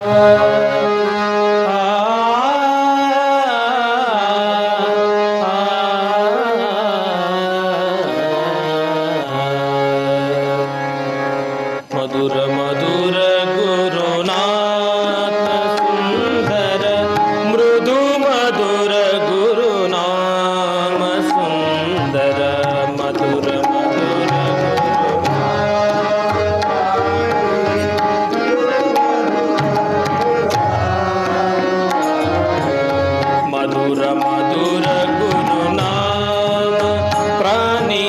मधुर मधुर गुरुनाथ सुंदर मृदु मधुर गुरुनाम सुंदर मधुर मधुर मधुर मधुर गुरुनाम प्राणी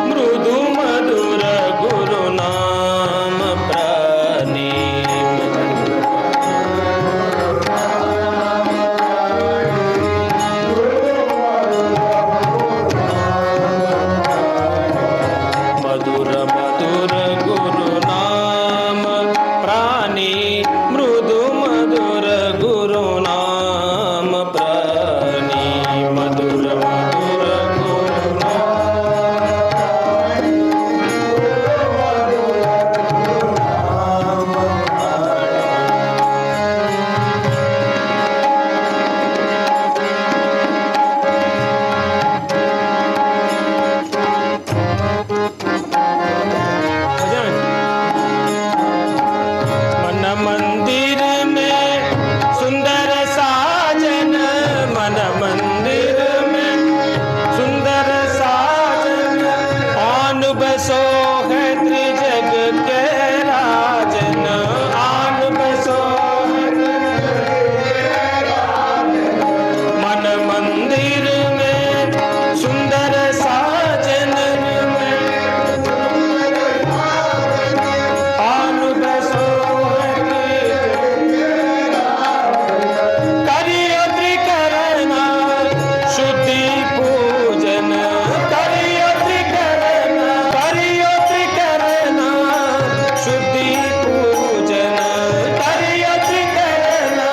मृदु मधुर गुरुनाम प्राणी मधुर मधुर गुरुनाम प्राणी मृदु मधुर गुरुनाम प्राणी मधुर मधुर मन मंदिर में सुंदर साजन मन मंदिर में सुंदर साजन आन बसो है त्रिजग के राजन आन बसो मन मंदिर में सुंदर साजन आन बसो करियो त्रिकरणा शुद्धि पूजन करियो त्रिकरणा शुद्धि पूजन करियो त्रिकरणा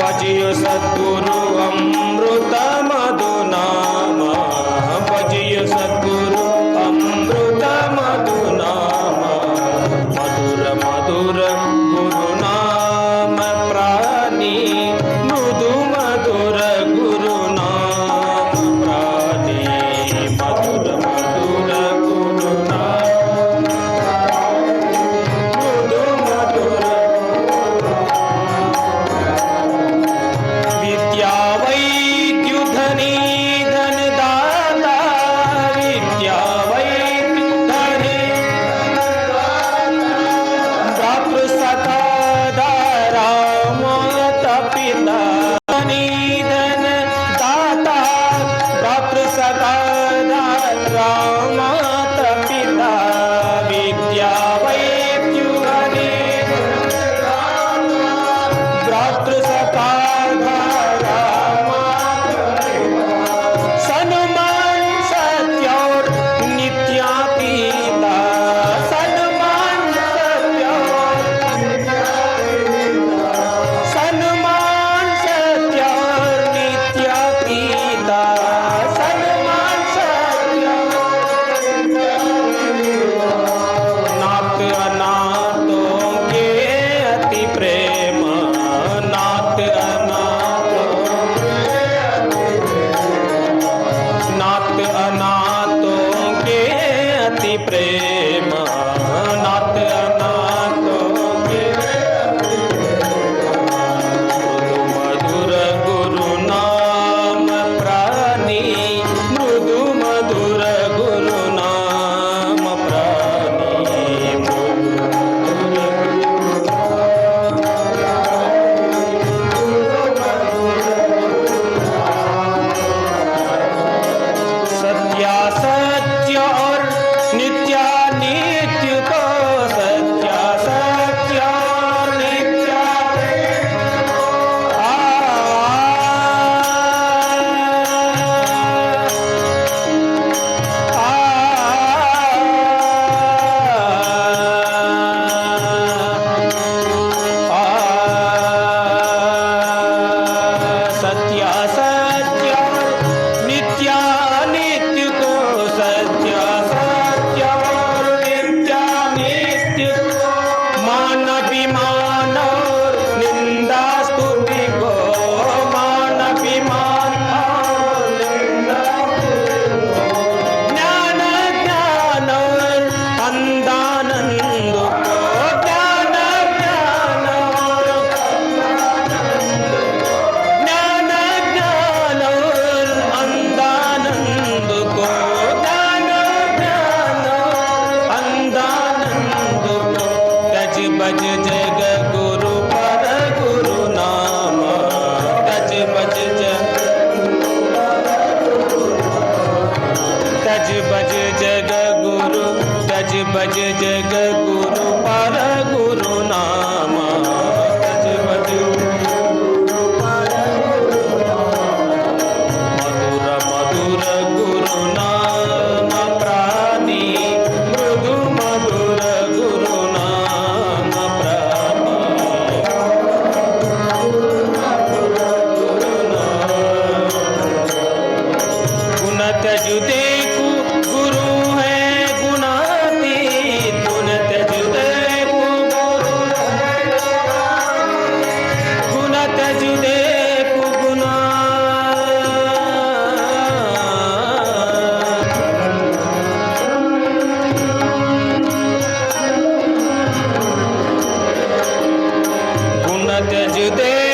भजियो सद्गुरु अमृत मधु नाम भजियो सद्गुरु अमृत मधु नाम मधुर मधुर गुरुनाम प्राणी मृदु मधुर गुरुनाम प्राणी मधुर मधुर गुरुनाम मृदु मधुर विद्या वैद्यु धनी धन दाता विद्या वैद्यु धनी भ्रातृ सखा दारा माता पिता धनी धन दाता भ्रातृ सखा दारा माता पिता विद्या वैद्यु धनी भ्रातृ सखा दारा सन्मान सत्य और नित्यातीता सन्मान सत्य और मान अभिमान और निंदा स्तुति को, मान अभिमान और निंदा स्तुति को, ज्ञान ज्ञान और अंधानंद को, ज्ञान ज्ञान और ज्ञान ज्ञान और अंधानंद को, ज्ञान ज्ञान अंधानंद को, तज बज जग गुरु पर गुरु नाम, तज बज जग गुरु, तज बज जग गुरु पर गुरु नाम, तज बज मधुर मधुर गुरु नाम प्राणी, मृदु मधुर गुरु नाम प्राणी, गुण त्यज देखु गुरु है गुणातीत, गुण त्यज देखु गुण त्यज देखु गुणा, गुण त्यज देखु